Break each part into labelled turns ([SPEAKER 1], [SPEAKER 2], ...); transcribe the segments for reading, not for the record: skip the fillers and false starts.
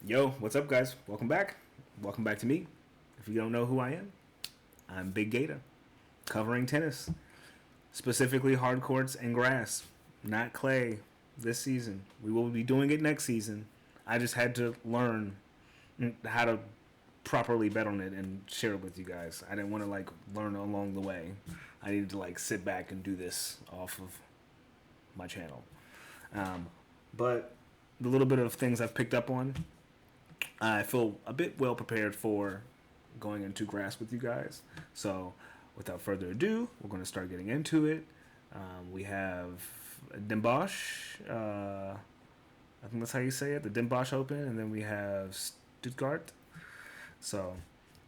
[SPEAKER 1] Yo, what's up, guys? Welcome back. Welcome back to me. If you don't know who I am, I'm Big Gator, covering tennis, specifically hard courts and grass, not clay, this season. We will be doing it next season. I just had to learn how to properly bet on it and share it with you guys. I didn't want to learn along the way. I needed to sit back and do this off of my channel. But the little bit of things I've picked up on, I feel a bit well prepared for going into grass with you guys. So, without further ado, we're going to start getting into it. We have Dembosch. I think that's how you say it, the Dembosch Open, and then we have Stuttgart. So,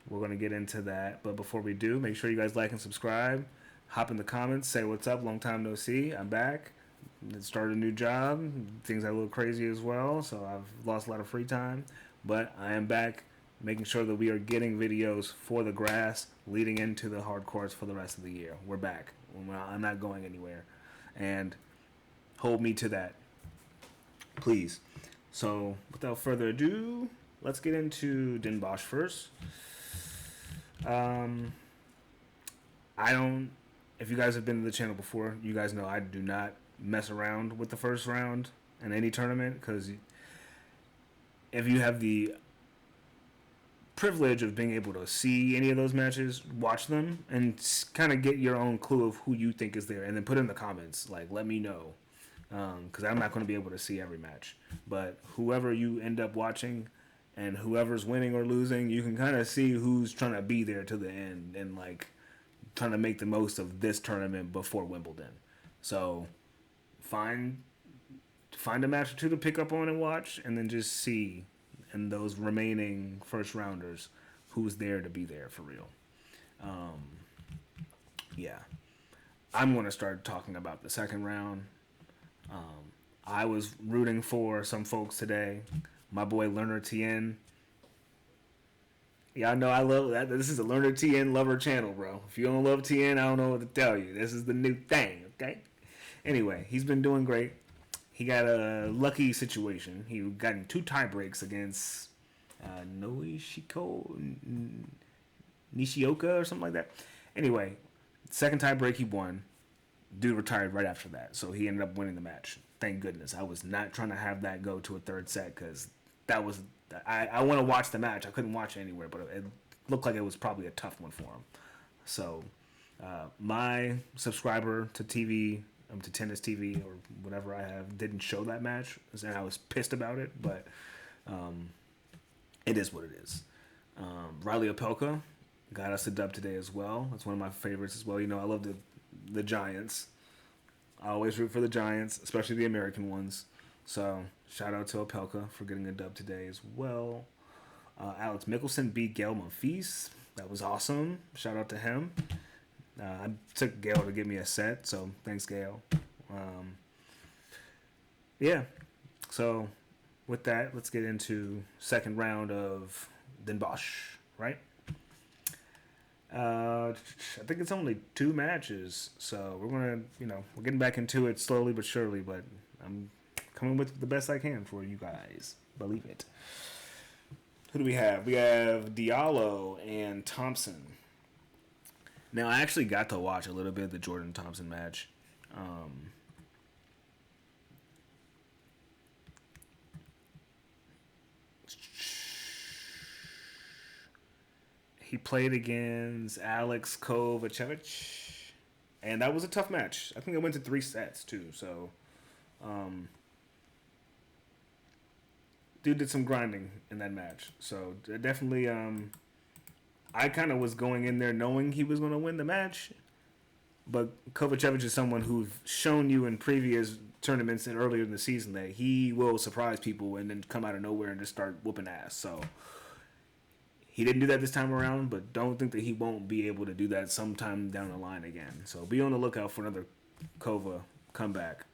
[SPEAKER 1] we're going to get into that. But before we do, make sure you guys like and subscribe. Hop in the comments, say what's up. Long time no see. I'm back. Started a new job. Things are a little crazy as well, so I've lost a lot of free time. But I am back, making sure that we are getting videos for the grass leading into the hard courts for the rest of the year. We're back. I'm not going anywhere. And hold me to that, please. So, without further ado, let's get into Den Bosch first. I don't. If you guys have been to the channel before, you guys know I do not mess around with the first round in any tournament, because if you have the privilege of being able to see any of those matches, watch them and kind of get your own clue of who you think is there, and then put in the comments, let me know, because I'm not going to be able to see every match. But whoever you end up watching and whoever's winning or losing, you can kind of see who's trying to be there to the end and trying to make the most of this tournament before Wimbledon. So find a match or two to pick up on and watch, and then just see in those remaining first rounders who's there to be there for real. Yeah, I'm going to start talking about the second round. I was rooting for some folks today. My boy Lerner Tien. Yeah, I know I love that. This is a Lerner Tien lover channel, bro. If you don't love Tien, I don't know what to tell you. This is the new thing, okay? Anyway, he's been doing great. He got a lucky situation. He got in 2 tie breaks against Nishioka or something like that. Anyway, second tie break he won. Dude retired right after that, so he ended up winning the match. Thank goodness. I was not trying to have that go to a third set, because that was I want to watch the match. I couldn't watch it anywhere, but it looked like it was probably a tough one for him. So my subscriber to TV, to Tennis TV or whatever I have, didn't show that match, and I was pissed about it. But it is what it is. Riley Opelka got us a dub today as well. That's one of my favorites as well. You know, I love the Giants. I always root for the Giants, especially the American ones. So shout out to Opelka for getting a dub today as well. Alex Mickelson beat Gael Monfils. That was awesome. Shout out to him. I took Gail to give me a set, so thanks, Gail. Yeah, so with that, let's get into second round of Den Bosch, right? I think it's only 2 matches, so we're we're getting back into it slowly but surely, but I'm coming with the best I can for you guys. Believe it. Who do we have? We have Diallo and Thompson. Now, I actually got to watch a little bit of the Jordan Thompson match. He played against Alex Kovacevic, and that was a tough match. I think it went to 3 sets, too. So, dude did some grinding in that match. So, definitely, I kind of was going in there knowing he was going to win the match. But Kovacevic is someone who's shown you in previous tournaments and earlier in the season that he will surprise people and then come out of nowhere and just start whooping ass. So he didn't do that this time around, but don't think that he won't be able to do that sometime down the line again. So be on the lookout for another Kova comeback.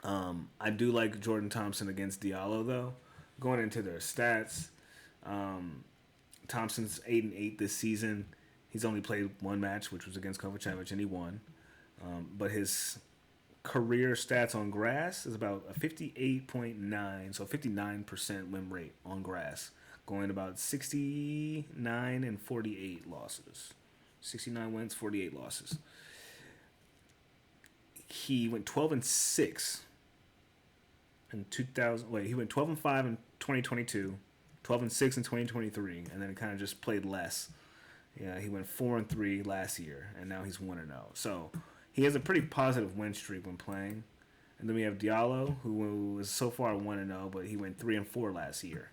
[SPEAKER 1] I do like Jordan Thompson against Diallo, though. Going into their stats, Thompson's 8-8 this season. He's only played 1 match, which was against Kovacevic, and he won. But his career stats on grass is about a 58.9, so 59% win rate on grass, going about 69 and 48 losses. 69 wins, 48 losses. He went 12 and 6 in 2000. Wait, he went 12 and 5 in 2022, 12 and 6 in 2023, and then it kind of just played less. Yeah, he went 4 and 3 last year, and now he's 1 and 0. So he has a pretty positive win streak when playing. And then we have Diallo, who was so far 1 and 0, but he went 3 and 4 last year.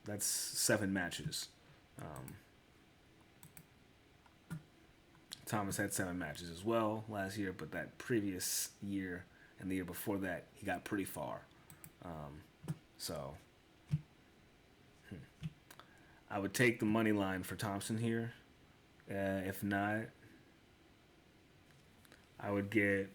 [SPEAKER 1] That's 7 matches. Thomas had 7 matches as well last year, but that previous year and the year before that, he got pretty far. I would take the money line for Thompson here. If not, I would get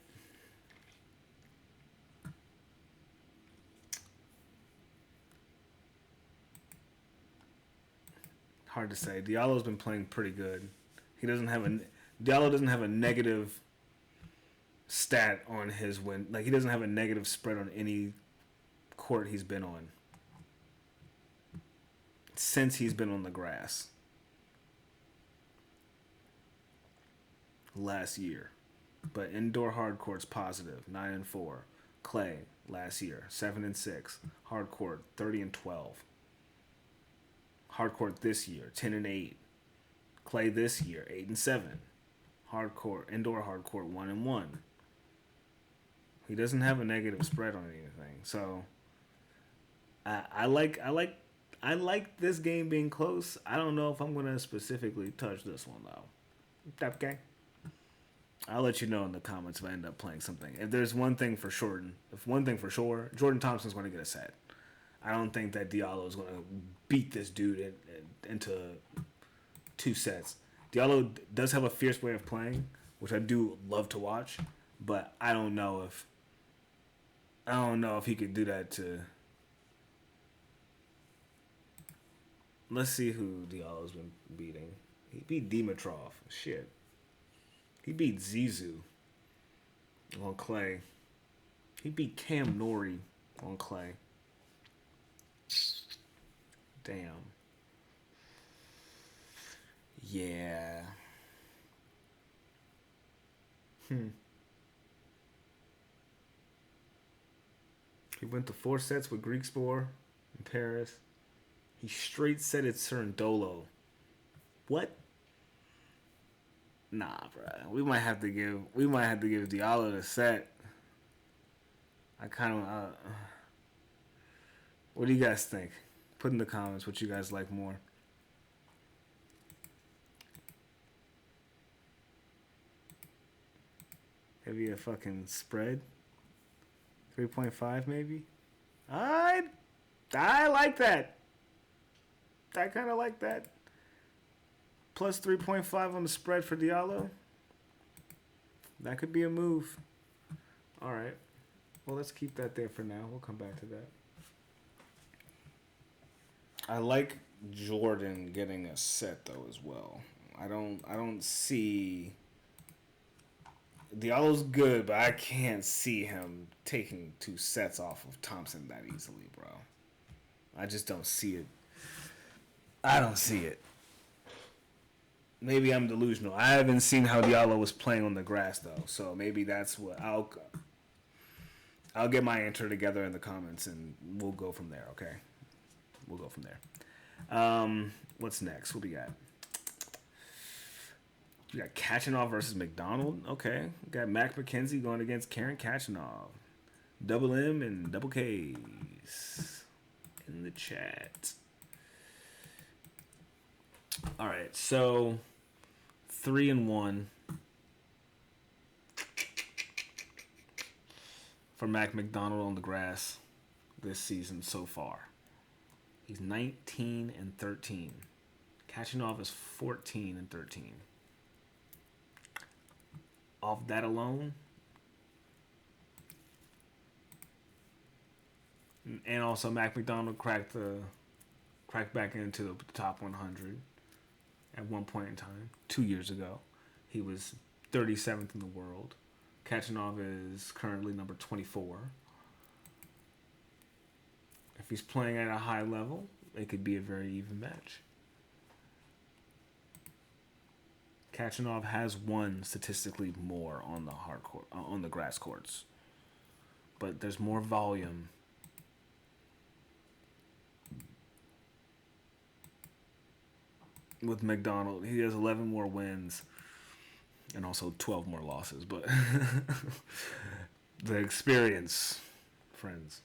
[SPEAKER 1] hard to say. Diallo's been playing pretty good. Diallo doesn't have a negative stat on his win. Like, he doesn't have a negative spread on any court he's been on since he's been on the grass last year. But indoor hard court's positive, 9 and 4. Clay last year, 7 and 6. Hard court, 30 and 12. Hard court this year, 10 and 8. Clay this year, 8 and 7. Hard court, indoor hard court, 1 and 1. He doesn't have a negative spread on anything. So I like this game being close. I don't know if I'm gonna specifically touch this one though. Okay. I'll let you know in the comments if I end up playing something. If there's one thing for sure, Jordan Thompson's going to get a set. I don't think that Diallo is going to beat this dude into 2 sets. Diallo does have a fierce way of playing, which I do love to watch, but I don't know if he could do that to. Let's see who Diallo's been beating. He beat Dimitrov. Shit. He beat Zizou on clay. He beat Cam Norrie on clay. Damn. Yeah. He went to 4 sets with Greek Spore in Paris. He straight setted Cerundolo. What? Nah, bro. We might have to give Diallo the set. I kind of. What do you guys think? Put in the comments what you guys like more. Maybe a fucking spread. 3.5 maybe. I like that. I kind of like that. Plus 3.5 on the spread for Diallo. That could be a move. All right. Well, let's keep that there for now. We'll come back to that. I like Jordan getting a set though as well. I don't see Diallo's good, but I can't see him taking 2 sets off of Thompson that easily, bro. I just don't see it. I don't see it. Maybe I'm delusional. I haven't seen how Diallo was playing on the grass though, so maybe that's what I'll get my answer together in the comments and we'll go from there. Okay, we'll go from there. What's next? What we got? We got Khachanov versus McDonald. Okay, we got Mac McKenzie going against Karen Khachanov. Double M and double K's in the chat. All right, so 3-1 for Mac McDonald on the grass this season so far. He's 19-13. Khachanov is 14-13. Off that alone, and also Mac McDonald cracked back into the top 100 at one point in time 2 years ago. He was 37th in the world. Khachanov is currently number 24. If he's playing at a high level, it could be a very even match. Khachanov has won statistically more on the hard court, on the grass courts, but there's more volume. With McDonald, he has 11 more wins and also 12 more losses, but the experience, friends.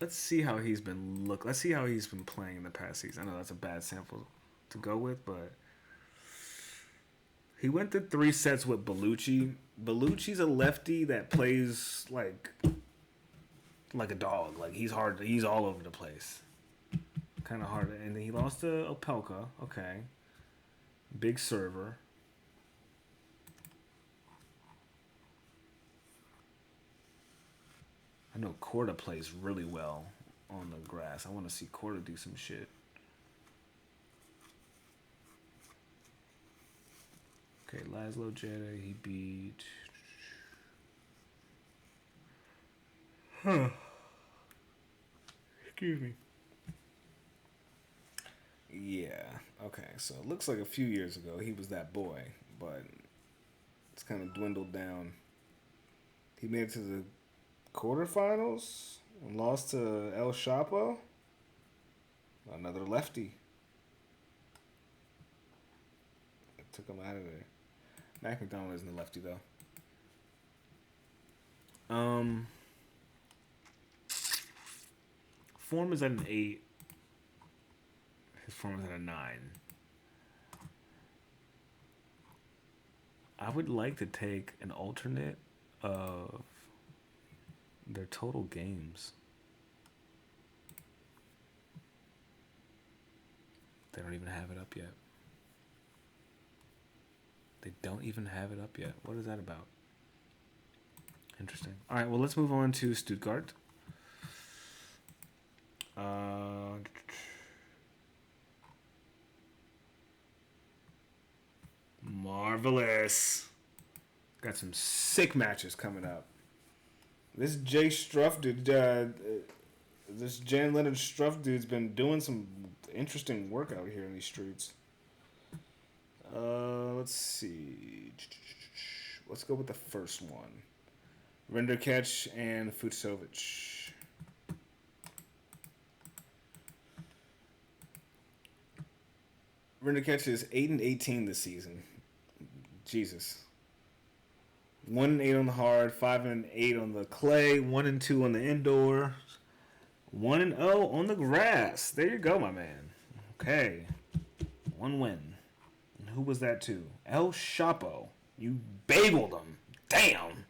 [SPEAKER 1] Let's see how he's been Let's see how he's been playing in the past season. I know that's a bad sample to go with, but he went to 3 sets with Bellucci. Bellucci's a lefty that plays like a dog. Like he's hard. He's all over the place. Kind of hard. And then he lost to Opelka. Okay. Big server. I know Korda plays really well on the grass. I want to see Korda do some shit. Okay, Laszlo Jeda, he beat... Excuse me. Yeah, okay. So it looks like a few years ago he was that boy, but it's kind of dwindled down. He made it to the quarterfinals and lost to El Chapo. Another lefty. It took him out of there. McDonald isn't a lefty though. Form is at an 8. His form is at a 9. I would like to take an alternate of their total games. They don't even have it up yet. They don't even have it up yet. What is that about? Interesting. All right, well, let's move on to Stuttgart. Marvelous. Got some sick matches coming up. This Jay Struff dude, this Jan Leonard Struff dude's been doing some interesting work out here in these streets. Let's see. Let's go with the first one. Rinderknech and Fucsovics. Rinderknech is 8-18 this season. Jesus. 1-8 on the hard, 5-8 on the clay, 1-2 on the indoor, 1-0 on the grass. There you go, my man. Okay, 1 win. And who was that to? El Chapo. You bageled him. Damn.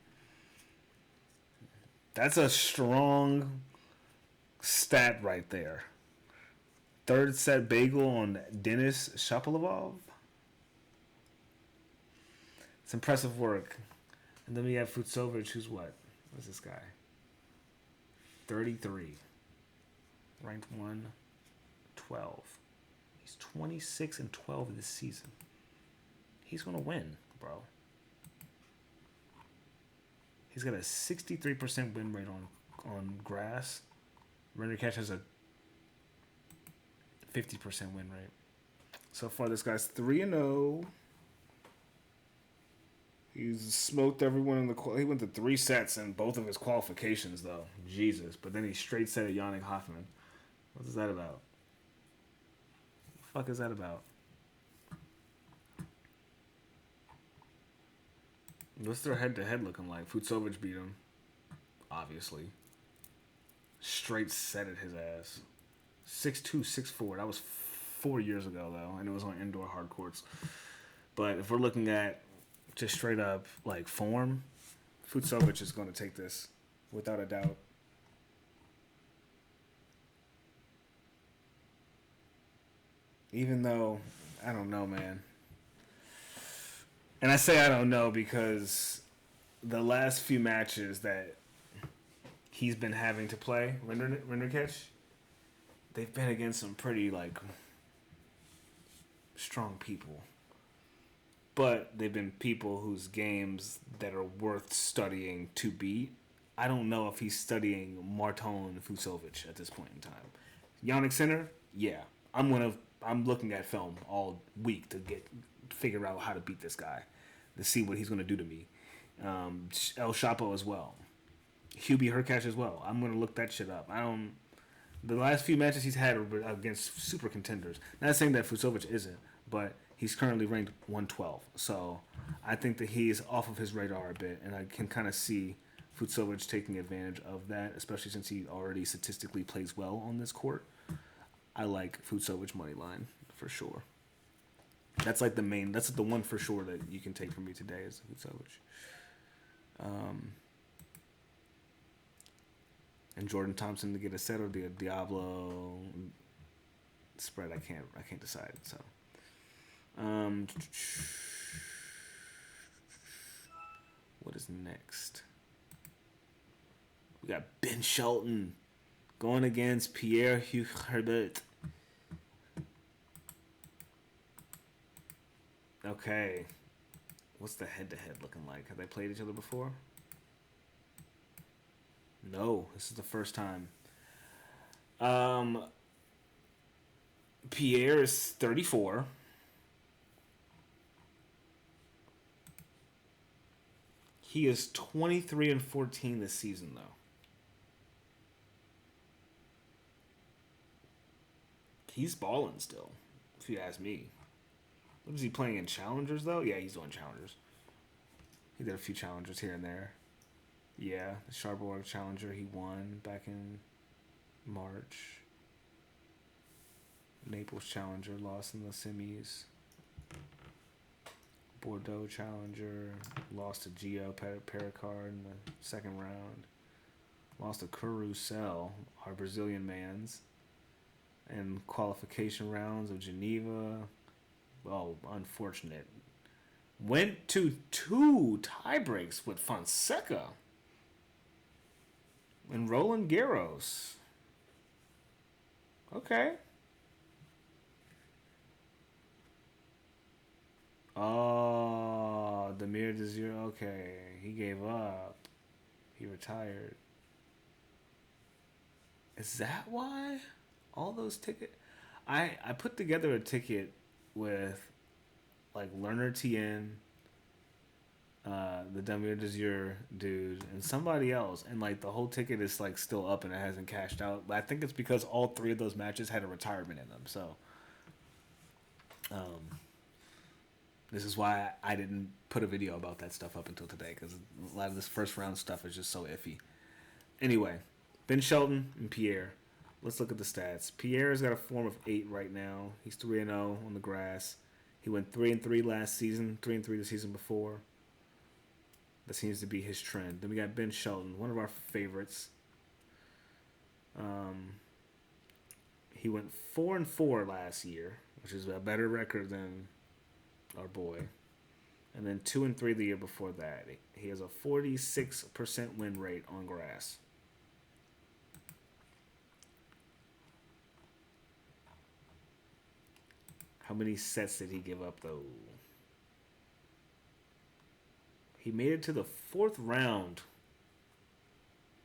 [SPEAKER 1] That's a strong stat right there. 3rd set bagel on Denis Shapovalov. It's impressive work. And then we have Fucsovics, who's what? What's this guy? 33. Ranked 112. He's 26-12 this season. He's going to win, bro. He's got a 63% win rate on grass. Rinderknech has a 50% win rate. So far, this guy's 3-0. He's smoked everyone in the... He went to 3 sets in both of his qualifications, though. Jesus. But then he straight set at Yannick Hoffman. What is that about? What the fuck is that about? What's their head-to-head looking like? Fucsovics beat him. Obviously. Straight set at his ass. 6'2", 6'4". That was 4 years ago, though. And it was on indoor hard courts. But if we're looking at just straight up like form, Fucsovics is going to take this without a doubt. Even though, I don't know, man. And I say I don't know because the last few matches that he's been having to play, Rinderknech, they've been against some pretty, like, strong people. but they've been people whose games that are worth studying to beat. I don't know if he's studying Marton Fucsovics at this point in time. Yannick Sinner, yeah, I'm looking at film all week to figure out how to beat this guy, to see what he's gonna do to me. El Chapo as well, Hubie Hurkacz as well. I'm gonna look that shit up. I don't. The last few matches he's had are against super contenders. Not saying that Fucsovics isn't, but he's currently ranked 112. So I think that he's off of his radar a bit, and I can kind of see Fucsovics taking advantage of that, especially since he already statistically plays well on this court. I like Fucsovics money line for sure. That's like the main. That's the one for sure that you can take from me today is Fucsovics. And Jordan Thompson to get a set or the Diallo spread. I can't decide. So, what is next? We got Ben Shelton going against Pierre Herbert. Okay. What's the head-to-head looking like? Have they played each other before? No, this is the first time. Pierre is 34. He is 23-14 this season, though. He's balling still, if you ask me. What is he playing in challengers, though? Yeah, he's doing challengers. He did a few challengers here and there. Yeah, the Sharborg Challenger he won back in March. Naples Challenger lost in the semis. Bordeaux Challenger lost to Gio Pericard in the second round. Lost to Carousel, our Brazilian mans. And qualification rounds of Geneva. Oh, unfortunate. Went to 2 tiebreaks with Fonseca. And Roland Garros. Okay. Oh, Damir Desir. Okay. He gave up. He retired. Is that why? All those tickets? I put together a ticket with like Lerner Tien, the Damir Desir dude, and somebody else, and like the whole ticket is like still up and it hasn't cashed out. But I think it's because all 3 of those matches had a retirement in them. So, this is why I didn't put a video about that stuff up until today, because a lot of this first round stuff is just so iffy. Anyway, Ben Shelton and Pierre. Let's look at the stats. Pierre's got a form of 8 right now. He's 3-0 on the grass. He went 3-3 last season, 3-3 the season before. That seems to be his trend. Then we got Ben Shelton, one of our favorites. He went 4-4 last year, which is a better record than our boy. And then 2-3 the year before that. He has a 46% win rate on grass. How many sets did he give up, though? He made it to the 4th round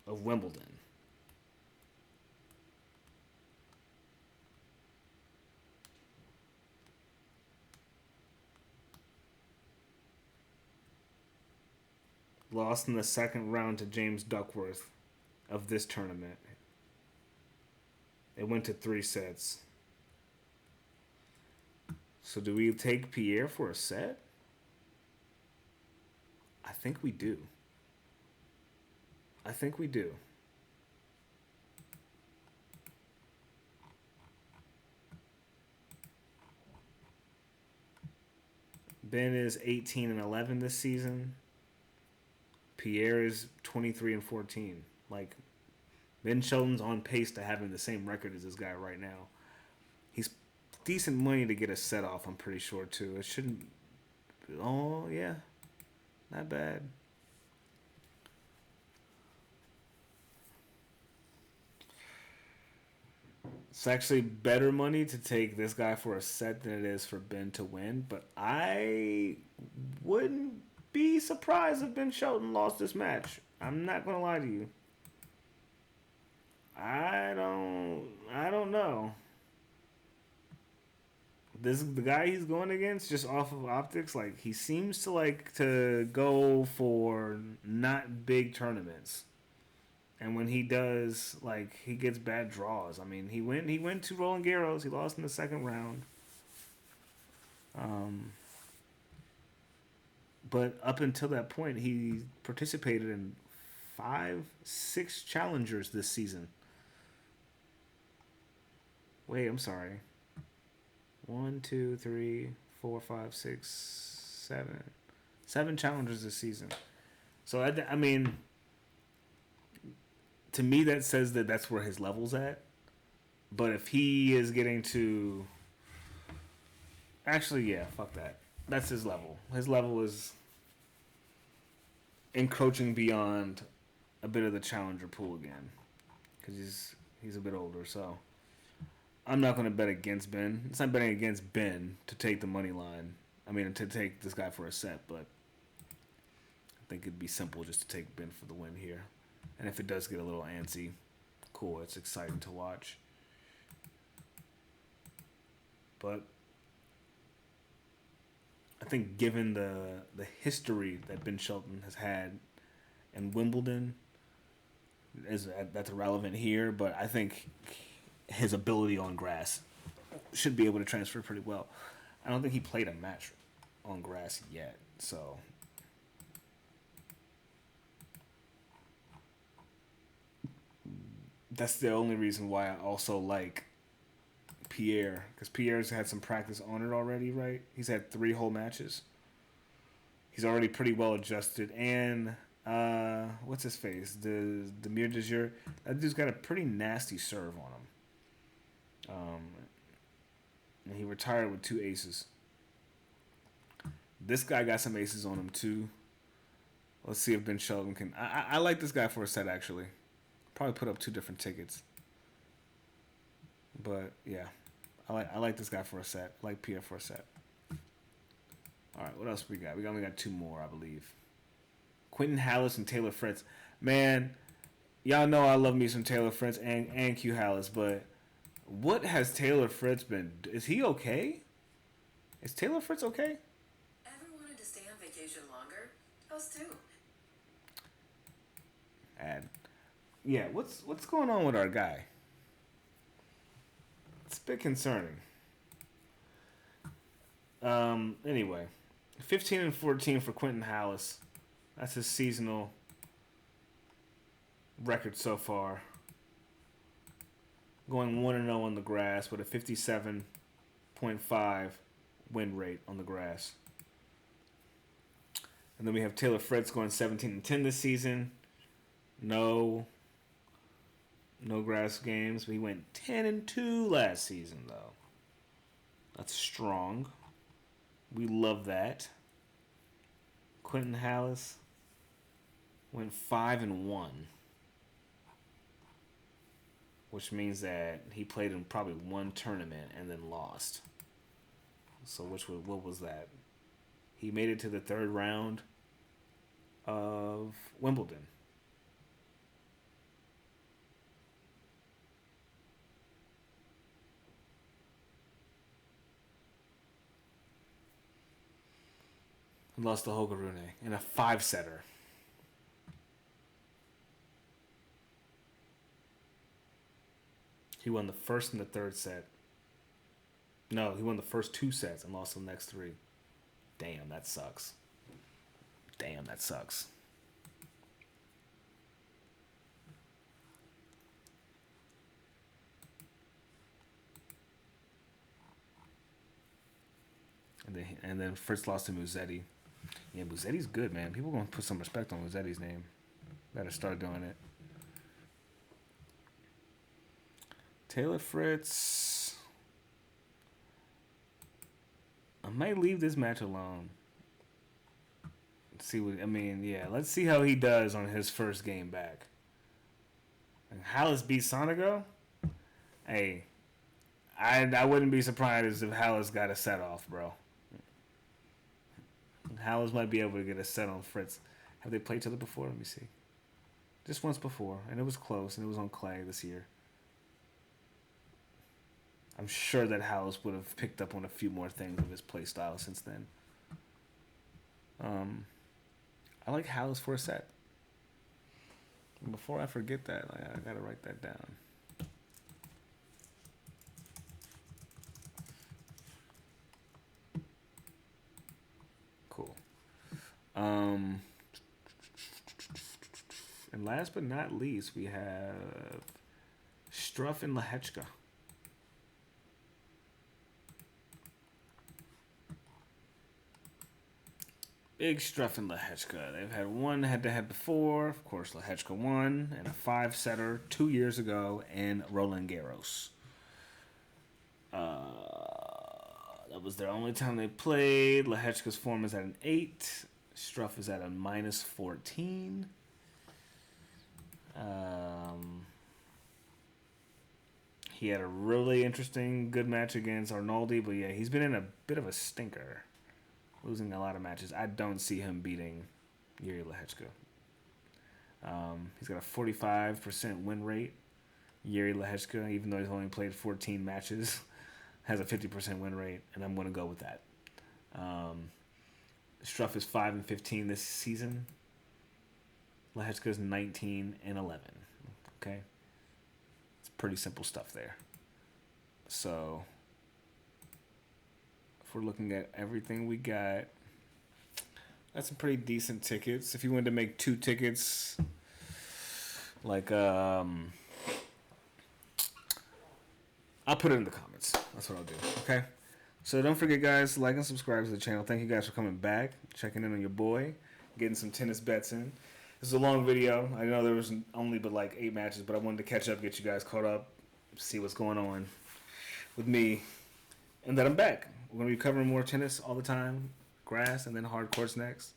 [SPEAKER 1] of Wimbledon. Lost in the 2nd round to James Duckworth of this tournament. It went to 3 sets. So do we take Pierre for a set? I think we do. Ben is 18-11 this season. Pierre is 23-14. Like, Ben Shelton's on pace to having the same record as this guy right now. He's decent money to get a set off, I'm pretty sure, too. It shouldn't... Oh, yeah. Not bad. It's actually better money to take this guy for a set than it is for Ben to win. But I wouldn't be surprised if Ben Shelton lost this match. I'm not gonna lie to you. I don't know. The guy he's going against, just off of optics, like he seems to like to go for not big tournaments. And when he does, like he gets bad draws. I mean, he went to Roland Garros. He lost in the second round. But up until that point, he participated in 5, 6 challengers this season. Wait, I'm sorry. 1, 2, 3, 4, 5, 6, 7. 7 challengers this season. So, I mean, to me, that says that that's where his level's at. But if he is getting to... Actually, yeah, fuck that. That's his level. His level is encroaching beyond a bit of the challenger pool again. Because he's a bit older, so... I'm not going to bet against Ben. It's not betting against Ben to take the money line. I mean, to take this guy for a set, but I think it'd be simple just to take Ben for the win here. And if it does get a little antsy, cool. It's exciting to watch. But I think given the history that Ben Shelton has had in Wimbledon, that's irrelevant here, but I think his ability on grass should be able to transfer pretty well. I don't think he played a match on grass yet, so that's the only reason why I also like Pierre, because Pierre's had some practice on it already, right? He's had 3 whole matches. He's already pretty well adjusted, and what's his face? The Demir de Jure. That dude's got a pretty nasty serve on him. And he retired with 2 aces. This guy got some aces on him too. Let's see if Ben Shelton can. I like this guy for a set actually. Probably put up 2 different tickets. But yeah, I like this guy for a set. I like Pierre for a set. All right, what else we got? We only got 2 more, I believe. Quentin Halys and Taylor Fritz. Man, y'all know I love me some Taylor Fritz and Q Halys, but what has Taylor Fritz been? Is he okay? Is Taylor Fritz okay?
[SPEAKER 2] Ever wanted to stay on vacation longer? Us too.
[SPEAKER 1] Yeah, what's going on with our guy? It's a bit concerning. Anyway, 15-14 for Quentin Halys. That's his seasonal record so far. Going 1-0 on the grass with a 57.5 win rate on the grass. And then we have Taylor Fritz going 17-10 this season. No grass games. We went 10-2 last season though. That's strong. We love that. Quentin Halys went 5-1. Which means that he played in probably 1 tournament and then lost. So what was that? He made it to the 3rd round of Wimbledon. He lost to Holger Rune in a 5-setter. He won the first and the 3rd set. No, he won the first 2 sets and lost the next 3. Damn, that sucks. And then Fritz lost to Musetti. Yeah, Musetti's good, man. People are going to put some respect on Musetti's name. Better start doing it. Taylor Fritz. I might leave this match alone. Let's see how he does on his first game back. And Halys beat Sonego? Hey, I wouldn't be surprised if Halys got a set off, bro. Halys might be able to get a set on Fritz. Have they played each other before? Let me see. Just once before, and it was close, and it was on clay this year. I'm sure that Halys would have picked up on a few more things of his play style since then. I like Halys for a set. Before I forget that, I gotta write that down. Cool. And last but not least, we have Struff and Lehecka. Big Struff and Lehecka. They've had one head-to-head before. Of course, Lehecka won in a 5-setter 2 years ago in Roland Garros. That was their only time they played. Lehecka's form is at an 8. Struff is at a -14. He had a really interesting, good match against Arnoldi, but yeah, he's been in a bit of a stinker, losing a lot of matches. I don't see him beating Yuri Lehecka. He's got a 45% win rate. Yuri Lehecka, even though he's only played 14 matches, has a 50% win rate, and I'm going to go with that. Struff is 5-15 this season. Lehecka is 19-11. Okay, it's pretty simple stuff there. So if we're looking at everything we got, that's some pretty decent tickets. If you wanted to make 2 tickets, like I'll put it in the comments. That's what I'll do. Okay. So don't forget, guys, like and subscribe to the channel. Thank you guys for coming back, checking in on your boy, getting some tennis bets in. This is a long video. I know there was only but like 8 matches, but I wanted to catch up, get you guys caught up, see what's going on with me, and then I'm back. We're going to be covering more tennis all the time, grass, and then hard courts next.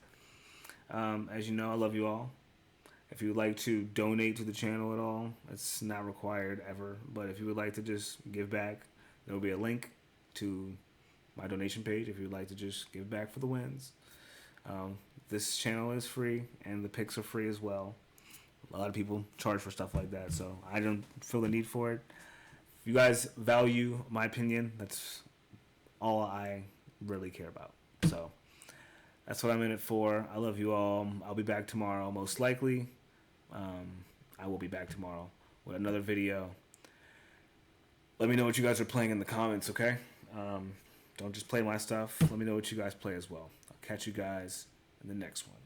[SPEAKER 1] As you know, I love you all. If you would like to donate to the channel at all, it's not required ever, but if you would like to just give back, there will be a link to my donation page if you'd like to just give back for the wins. This channel is free, and the picks are free as well. A lot of people charge for stuff like that, so I don't feel the need for it. If you guys value my opinion, that's all I really care about. So that's what I'm in it for. I love you all. I'll be back tomorrow, most likely. I will be back tomorrow with another video. Let me know what you guys are playing in the comments, okay? Don't just play my stuff. Let me know what you guys play as well. I'll catch you guys in the next one.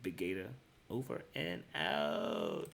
[SPEAKER 1] Big Gator, over and out.